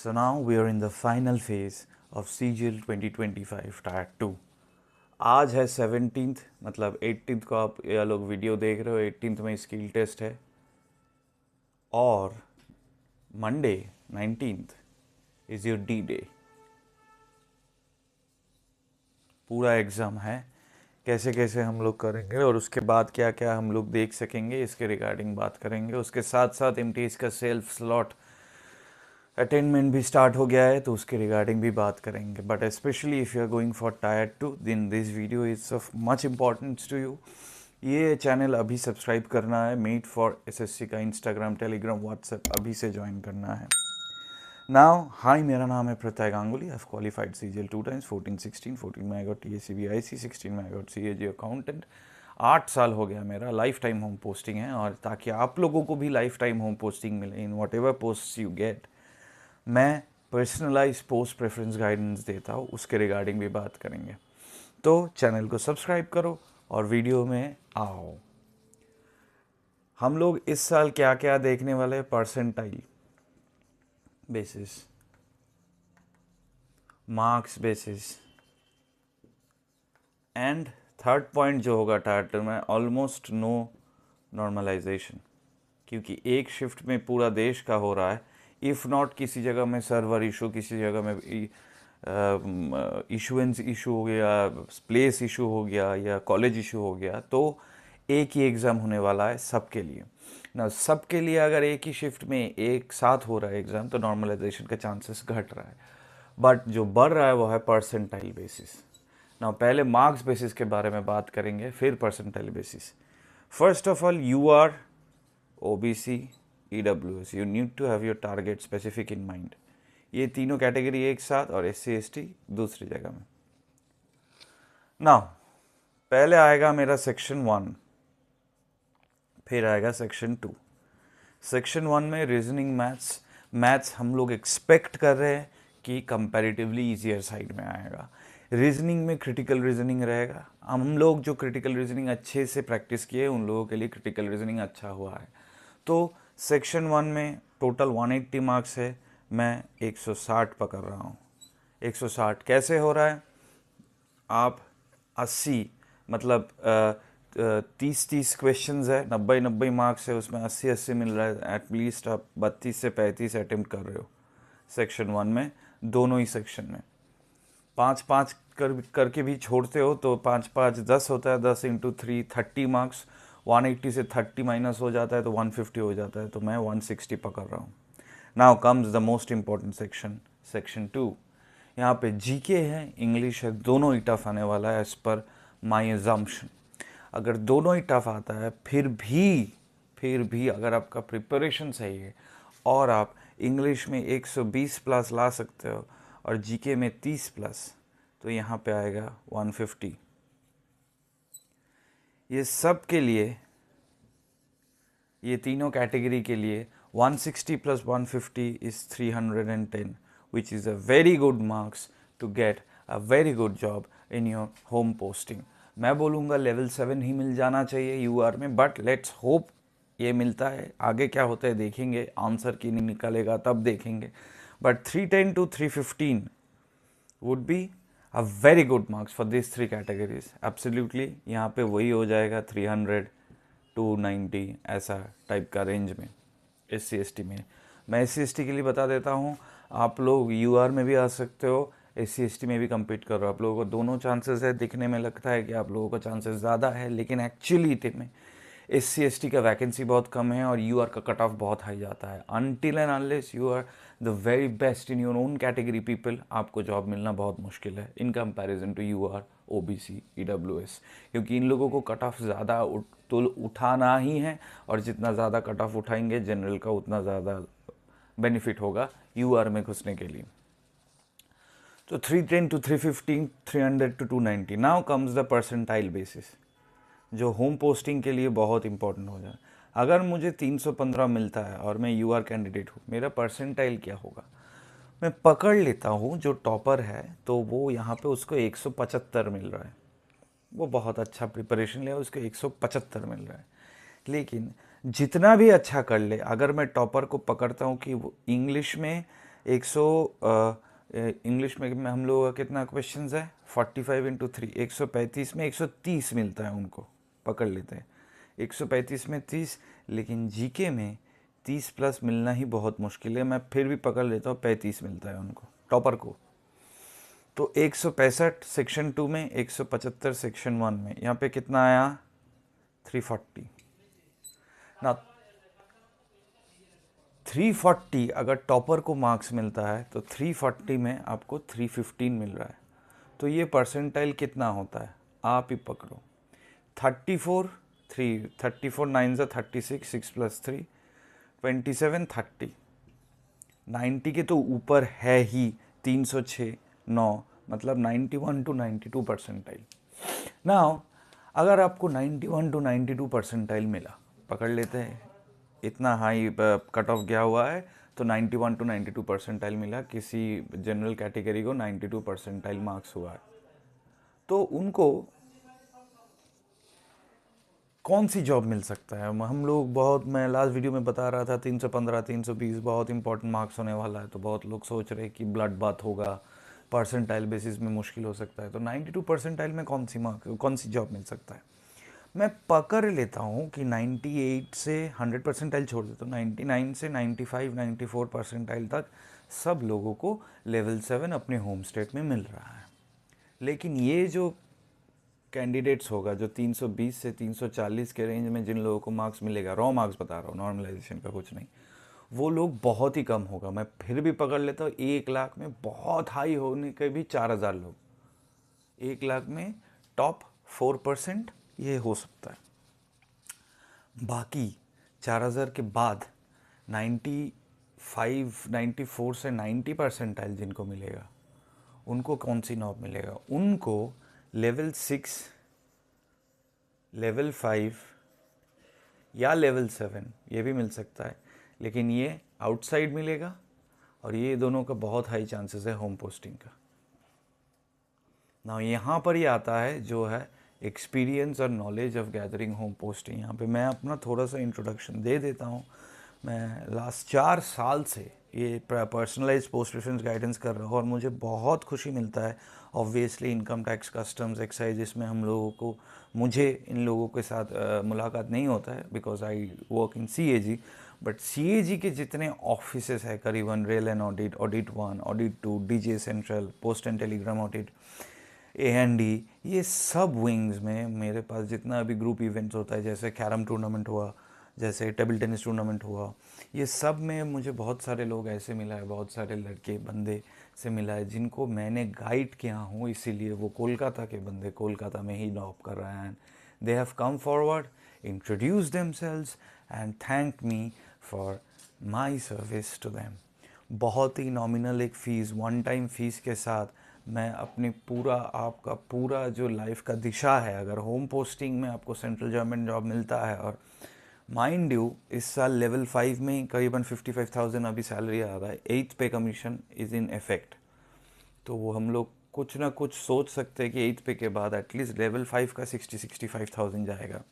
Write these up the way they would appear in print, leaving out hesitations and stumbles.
So now we are in the final phase of CGL 2025 Tier 2. आज है 17th, मतलब 18th को आप ये लोग वीडियो देख रहे हो, 18th में स्किल टेस्ट है और Monday 19th is your D day. पूरा एग्ज़ाम है, कैसे कैसे हम लोग करेंगे और उसके बाद क्या क्या हम लोग देख सकेंगे इसके रिगार्डिंग बात करेंगे. उसके साथ साथ एमटीएस का सेल्फ स्लॉट अटेनमेंट भी स्टार्ट हो गया है तो उसके रिगार्डिंग भी बात करेंगे. But specially if you are going for tier 2 then this video is of much importance to you. ये चैनल अभी सब्सक्राइब करना है. मेट फॉर एसएससी का इंस्टाग्राम, टेलीग्राम, व्हाट्सएप अभी से ज्वाइन करना है. नाउ हाय, मेरा नाम है प्रत्यय गांगुली. आई क्वालिफाइड सीजीएल 2 times, 14 16. 14 में आई गॉट टीएसीबी आईसी, 16 में आई गॉट सीएजी अकाउंटेंट. 8 साल हो गया मेरा. लाइफ टाइम होम पोस्टिंग है और ताकि आप लोगों को भी लाइफ टाइम होम पोस्टिंग मिले in what ever post you get, मैं पर्सनलाइज पोस्ट प्रेफरेंस गाइडेंस देता हूँ. उसके रिगार्डिंग भी बात करेंगे. तो चैनल को सब्सक्राइब करो और वीडियो में आओ. हम लोग इस साल क्या क्या देखने वाले हैं? Percentile basis, marks basis and third point जो होगा टायर 2 में, ऑलमोस्ट नो नॉर्मलाइजेशन, क्योंकि एक शिफ्ट में पूरा देश का हो रहा है. इफ़ नॉट किसी जगह में सर्वर इशू, किसी जगह में इशुएंस इशू हो गया, प्लेस इशू हो गया या कॉलेज इशू हो गया, तो एक ही एग्ज़ाम होने वाला है सबके लिए ना. सबके लिए अगर एक ही शिफ्ट में एक साथ हो रहा है एग्ज़ाम तो नॉर्मलाइजेशन का चांसेस घट रहा है. बट जो बढ़ रहा है वो है परसेंटाइल बेसिस. ना पहले मार्क्स बेसिस के बारे में बात करेंगे, फिर percentile basis. First of all, you are OBC, EWS, you need to have your target specific in mind. ये तीनों कैटेगरी एक साथ और SC ST दूसरी जगह में. नाउ पहले आएगा मेरा सेक्शन 1, फिर आएगा सेक्शन 2. सेक्शन 1 में रीजनिंग, मैथ्स हम लोग एक्सपेक्ट कर रहे हैं कि कंपैरेटिवली ईजियर साइड में आएगा. रीजनिंग में क्रिटिकल रीजनिंग रहेगा. हम लोग जो क्रिटिकल रीजनिंग अच्छे से प्रैक्टिस किए उन लोगों के लिए क्रिटिकल रीजनिंग अच्छा हुआ है. तो सेक्शन 1 में टोटल 180 मार्क्स है. मैं 160 पकड़ रहा हूँ. 160 कैसे हो रहा है? आप 80, मतलब 30 क्वेश्चंस है, 90 मार्क्स है, उसमें 80 मिल रहा है. एटलीस्ट आप 32 से 35 अटेम्प्ट कर रहे हो सेक्शन 1 में. दोनों ही सेक्शन में 5-5 करके भी छोड़ते हो तो 5-5 10 होता है. 10 × 3 30 मार्क्स. 180 से 30 माइनस हो जाता है तो 150 हो जाता है. तो मैं 160 पकड़ रहा हूँ. Now comes the most important section, section 2. यहाँ पे जीके है, इंग्लिश है, दोनों ही टफ आने वाला है एज पर माई एजम्पशन. अगर दोनों ही टफ आता है फिर भी अगर आपका प्रिपरेशन सही है और आप इंग्लिश में 120 प्लस ला सकते हो और जीके में 30 प्लस, तो यहाँ पे आएगा 150. ये सब के लिए, ये तीनों कैटेगरी के लिए 160 + 150 is 310, which is a very good marks to get a very good job in your home posting. मैं बोलूँगा लेवल 7 ही मिल जाना चाहिए यूआर में, बट लेट्स होप ये मिलता है. आगे क्या होता है देखेंगे, आंसर की नहीं निकलेगा तब देखेंगे. But 310 to 315 would be a very good marks for these 3 categories. Absolutely, यहाँ पे वही हो जाएगा 300 290 ऐसा टाइप का रेंज में SC ST में. मैं SC ST के लिए बता देता हूँ, आप लोग UR में भी आ सकते हो, SC ST में भी कम्पीट कर रहे हो. आप लोगों को दोनों चांसेस है. दिखने में लगता है कि आप लोगों को चांसेस ज़्यादा है, लेकिन एक्चुअली में SC ST का वैकेंसी बहुत कम है और UR का कट ऑफ बहुत हाई जाता है. Until and unless you are the very best in your own category people, आपको जॉब मिलना बहुत मुश्किल है in comparison to UR, OBC, EWS, क्योंकि इन लोगों को कट ऑफ ज़्यादा तो उठाना ही है और जितना ज़्यादा कट ऑफ उठाएंगे जनरल का उतना ज़्यादा बेनिफिट होगा UR में घुसने के लिए. तो 310 to 315, 300 to 290. Now comes the percentile basis, जो होम पोस्टिंग के लिए बहुत इंपॉर्टेंट हो जाए. अगर मुझे 315 मिलता है और मैं UR कैंडिडेट हूँ, मेरा परसेंटाइल क्या होगा? मैं पकड़ लेता हूँ जो टॉपर है तो वो यहाँ पे उसको 175 मिल रहा है. वो बहुत अच्छा प्रिपरेशन लिया, उसको 175 मिल रहा है. लेकिन जितना भी अच्छा कर ले, अगर मैं टॉपर को पकड़ता हूँ कि वो इंग्लिश में इंग्लिश में हम लोग का कितना क्वेश्चंस है, 45 इंटू 3, 135 में 130 मिलता है उनको, पकड़ लेते हैं 135 में 30। लेकिन जीके में 30 प्लस मिलना ही बहुत मुश्किल है, मैं फिर भी पकड़ लेता हूँ 35 मिलता है उनको, टॉपर को। तो 165 सेक्शन 2 में, 175 सेक्शन 1 में, यहाँ पे कितना आया 340 ना। 340 अगर टॉपर को मार्क्स मिलता है तो 340 में आपको 315 मिल रहा है। तो ये परसेंटाइल कितना होता है आप ही पकड़ो, 34, 34 9 ज़ा 36, 6 प्लस 3 27, 30, 90 के तो ऊपर है ही, 306, 9, मतलब 91 टू 92 परसेंटाइल। नाउ अगर आपको 91 टू 92 परसेंटाइल मिला, पकड़ लेते हैं इतना हाई कट ऑफ गया हुआ है, तो 91 टू 92 परसेंटाइल मिला, किसी जनरल कैटेगरी को 92 परसेंटाइल मार्क्स हुआ है, तो उनको कौन सी जॉब मिल सकता है। हम लोग बहुत, मैं लास्ट वीडियो में बता रहा था 315 320 बहुत इंपॉर्टेंट मार्क्स होने वाला है, तो बहुत लोग सोच रहे हैं कि ब्लड बाथ होगा, परसेंटाइल बेसिस में मुश्किल हो सकता है। तो 92 परसेंटाइल में कौन सी जॉब मिल सकता है। मैं पकड़ लेता हूँ कि 98 से 100 परसेंटाइल छोड़ देता हूँ, 99 से 95 94 परसेंटाइल तक सब लोगों को लेवल 7 अपने होम स्टेट में मिल रहा है। लेकिन ये जो कैंडिडेट्स होगा जो 320 से 340 के रेंज में जिन लोगों को मार्क्स मिलेगा, रॉ मार्क्स बता रहा हूँ, नॉर्मलाइजेशन का कुछ नहीं, वो लोग बहुत ही कम होगा। मैं फिर भी पकड़ लेता हूँ 1 लाख में बहुत हाई होने के भी 4000 लोग, 1 लाख में टॉप 4% ये हो सकता है। बाकी 4000 के बाद 95 94 से 90 परसेंटाइल जिनको मिलेगा, उनको कौन सी नॉब मिलेगा, उनको लेवल 6, लेवल 5 या लेवल 7 ये भी मिल सकता है, लेकिन ये आउटसाइड मिलेगा और ये दोनों का बहुत हाई चांसेस है होम पोस्टिंग का। ना यहाँ पर ही आता है जो है एक्सपीरियंस और knowledge of gathering home posting. यहाँ पे मैं अपना थोड़ा सा इंट्रोडक्शन दे देता हूँ। मैं लास्ट 4 साल से ये पर्सनलाइज पोस्ट प्रेफरेंस गाइडेंस कर रहा हूँ और मुझे बहुत खुशी मिलता है। Obviously income tax, customs, excise, इसमें हम लोगों को, मुझे इन लोगों के साथ मुलाकात नहीं होता है because I work in CAG, but CAG के जितने ऑफिसेस है करीबन, rail and audit, audit 1, audit 2, DJ central, post and Telegram audit, AND, ये सब विंग्स में मेरे पास जितना अभी ग्रुप इवेंट्स होता है, जैसे कैरम टूर्नामेंट हुआ, जैसे टेबल टेनिस टूर्नामेंट हुआ, ये सब में मुझे बहुत सारे लोग ऐसे मिला है, बहुत सारे लड़के बंदे से मिला है जिनको मैंने गाइड किया हूँ, इसीलिए वो कोलकाता के बंदे कोलकाता में ही जॉब कर रहे हैं। They have come forward, introduce themselves and thank me for my service to them. बहुत ही नॉमिनल एक फ़ीस, वन टाइम फ़ीस के साथ मैं अपनी पूरा, आपका पूरा जो लाइफ का दिशा है, अगर होम पोस्टिंग में आपको सेंट्रल गवर्नमेंट जॉब मिलता है, और माइंड यू इस साल लेवल 5 में ही करीबन 55,000 अभी सैलरी आ रहा है, 8th पे कमीशन इज़ इन इफेक्ट, तो वो हम लोग कुछ ना कुछ सोच सकते हैं कि 8th पे के बाद एटलीस्ट लेवल 5 का 60-65,000 जाएगा।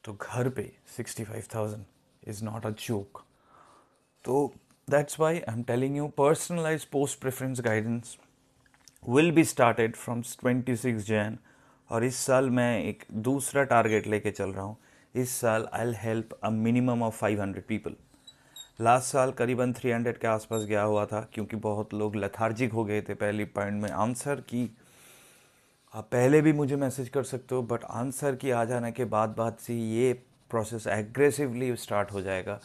तो घर पे 65,000 इज़ नॉट अ जोक। तो that's why I am telling you, personalise post preference guidance will be started from 26 Jan। और इस साल मैं एक दूसरा टारगेट लेके चल रहा हूँ। इस साल I will help a minimum of 500 people. Last साल करीबन 300 के आसपास गया हुआ था, क्योंकि बहुत लोग लेथार्जिक हो गए थे पहली पॉइंट में आंसर की। आप पहले भी मुझे मैसेज कर सकते हो, बट आंसर की आ जाने के बाद से ये प्रोसेस एग्रेसिवली स्टार्ट हो जाएगा,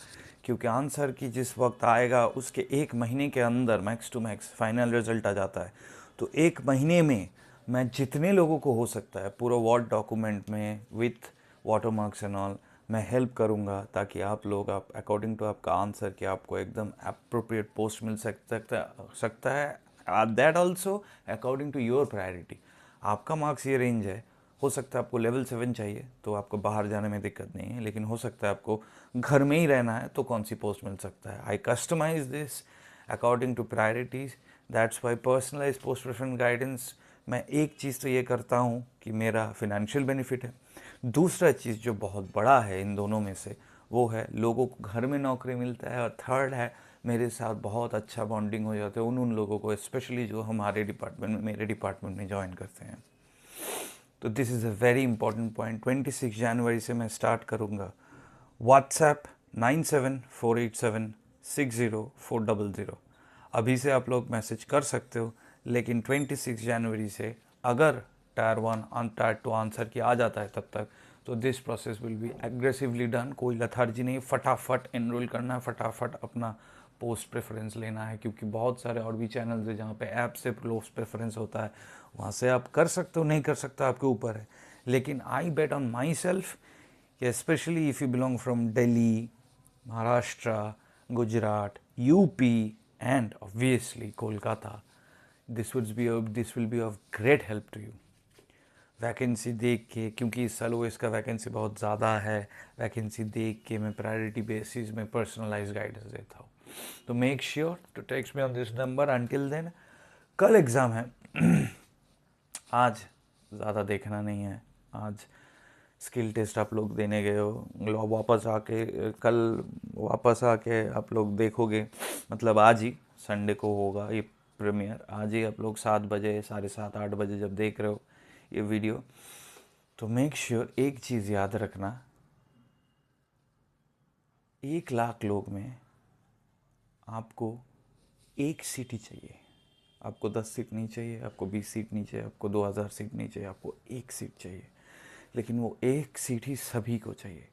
क्योंकि आंसर की जिस वक्त आएगा उसके 1 महीने के अंदर max to max final result आ जाता है। तो 1 महीने में मैं जितने लोगों को हो सकता है पूरा वर्ड डॉक्यूमेंट में विथ वाटरमार्क्स एंड ऑल मैं हेल्प करूंगा, ताकि आप लोग, आप अकॉर्डिंग टू आपका आंसर कि आपको एकदम अप्रोप्रिएट पोस्ट मिल सकता है, that also according to your priority. आपका मार्क्स ये रेंज है, हो सकता है आपको लेवल 7 चाहिए तो आपको बाहर जाने में दिक्कत नहीं है, लेकिन हो सकता है आपको घर में ही रहना है तो कौन सी पोस्ट मिल सकता है। I customise this according to priorities, that's why personalise post preference guidance. मैं एक चीज़ तो ये करता हूँ कि मेरा फिनेंशियल बेनिफिट है, दूसरा चीज़ जो बहुत बड़ा है इन दोनों में से वो है लोगों को घर में नौकरी मिलता है, और थर्ड है मेरे साथ बहुत अच्छा बॉन्डिंग हो जाता है उन लोगों को, स्पेशली जो हमारे डिपार्टमेंट में, मेरे डिपार्टमेंट में ज्वाइन करते हैं। तो this is a very important point. 26 जनवरी से मैं स्टार्ट करूँगा। व्हाट्सएप 9748760400। अभी से आप लोग मैसेज कर सकते हो, लेकिन 26 जनवरी से अगर टायर 1 टायर 2 आंसर की आ जाता है तब तक, तो this process will be aggressively done. कोई लथार्जी नहीं, फटाफट एनरोल करना है, फटाफट अपना पोस्ट प्रेफरेंस लेना है, क्योंकि बहुत सारे और भी चैनल्स है जहाँ पे ऐप से पोस्ट प्रेफरेंस होता है, वहाँ से आप कर सकते हो, नहीं कर सकते आपके ऊपर है। लेकिन I bet on myself, specially if you belong from Delhi, Maharashtra, Gujarat, UP and obviously Kolkata, this will be of great help to you. Vacancy देख के, क्योंकि इस साल ओएस का वैकेंसी बहुत ज़्यादा है, वैकेंसी देख के मैं प्रायोरिटी बेसिस में पर्सनलाइज गाइडेंस देता हूँ। तो make sure to text me on this number. Until then, कल एग्ज़ाम है। आज ज़्यादा देखना नहीं है। आज स्किल टेस्ट आप लोग देने गए हो, वापस आके कल वापस आके आप लोग देखोगे, मतलब आज ही संडे को होगा ये प्रीमियर। आज ही आप लोग 7 बजे, 7:30, 8 बजे जब देख रहे हो ये वीडियो, तो मेक श्योर एक चीज़ याद रखना, 1 लाख लोग में आपको 1 सीट ही चाहिए। आपको 10 सीट नहीं चाहिए, आपको 20 सीट नहीं चाहिए, आपको 2000 सीट नहीं चाहिए, आपको 1 सीट चाहिए। लेकिन वो 1 सीट ही सभी को चाहिए।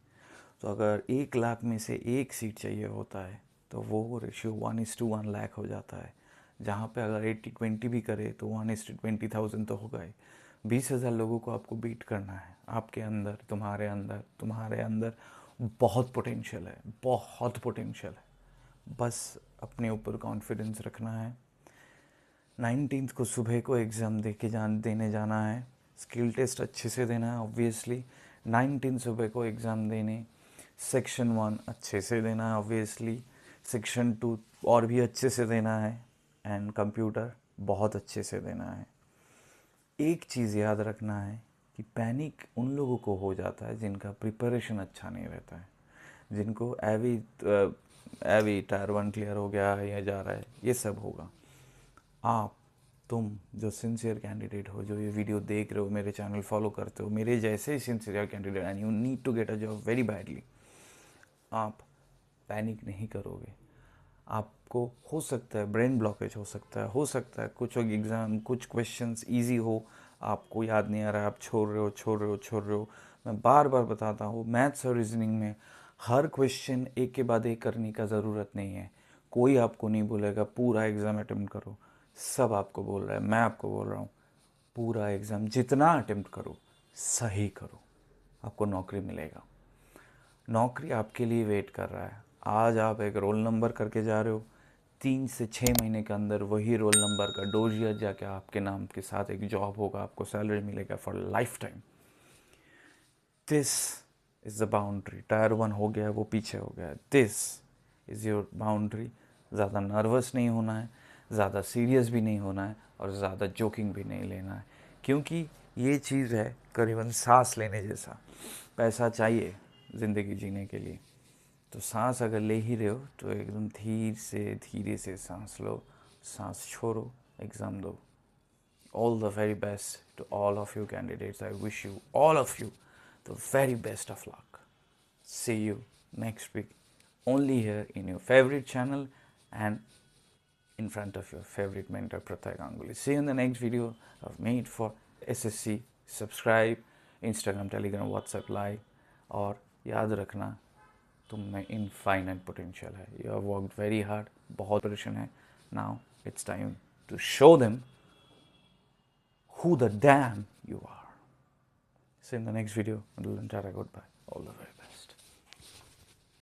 तो अगर 1 लाख में से 1 सीट चाहिए होता है, तो वो रेशियो 1:1 लाख हो जाता है। जहाँ पे अगर 80-20 भी करे तो 1:20,000 तो होगा ही। 20,000 लोगों को आपको बीट करना है। आपके अंदर, तुम्हारे अंदर बहुत पोटेंशियल है, बहुत पोटेंशियल है। बस अपने ऊपर कॉन्फिडेंस रखना है। 19 को सुबह को एग्ज़ाम देने जाना है। स्किल टेस्ट अच्छे से देना है ऑब्वियसली। 19 सुबह को एग्ज़ाम देने। सेक्शन 1 अच्छे से देना है ऑब्वियसली। सेक्शन 2 और भी अच्छे से देना है। एंड कंप्यूटर बहुत अच्छे से देना है। एक चीज़ याद रखना है कि पैनिक उन लोगों को हो जाता है जिनका प्रिपरेशन अच्छा नहीं रहता है, जिनको एवी टायर 1 क्लियर हो गया है या जा रहा है, ये सब होगा। तुम जो सिंसियर कैंडिडेट हो, जो ये वीडियो देख रहे हो, मेरे चैनल फॉलो करते हो, मेरे जैसे ही sincere candidate and you need to get a job very badly, आप पैनिक नहीं करोगे। आपको हो सकता है ब्रेन ब्लॉकेज हो सकता है कुछ एग्ज़ाम, कुछ क्वेश्चंस इजी हो, आपको याद नहीं आ रहा है, आप छोड़ रहे हो। मैं बार बार बताता हूँ, मैथ्स और रीजनिंग में हर क्वेश्चन एक के बाद एक करने का ज़रूरत नहीं है। कोई आपको नहीं बोलेगा पूरा एग्ज़ाम अटेम्प्ट करो, सब आपको बोल रहा है, मैं आपको बोल रहा हूँ पूरा एग्ज़ाम जितना अटेम्प्ट करो, सही करो, आपको नौकरी मिलेगा। नौकरी आपके लिए वेट कर रहा है। आज आप एक रोल नंबर करके जा रहे हो, 3 से 6 महीने के अंदर वही रोल नंबर का डोजियर जाके आपके नाम के साथ एक जॉब होगा, आपको सैलरी मिलेगा for life time. This is the boundary. Tyre 1 हो गया, वो पीछे हो गया। This is your boundary. ज़्यादा नर्वस नहीं होना है, ज़्यादा सीरियस भी नहीं होना है, और ज़्यादा जोकिंग भी नहीं लेना है, क्योंकि ये चीज़ है करीबन सांस लेने जैसा। पैसा चाहिए ज़िंदगी जीने के लिए, तो सांस अगर ले ही रहे हो तो एकदम धीरे से सांस लो, सांस छोड़ो, एग्ज़ाम दो। All the very best to all of you candidates. I wish you, all of you, the very best of luck. See you next week, only here in your favorite channel and in front of your favorite mentor Prathak Ganguly. See you in the next video I've made for SSC. Subscribe, Instagram, Telegram, WhatsApp Live, और याद रखना तुम में infinite potential है। You have worked very hard, बहुत pressure है। Now it's time to show them who the damn you are. See you in the next video. Until then, tata, goodbye. All the way.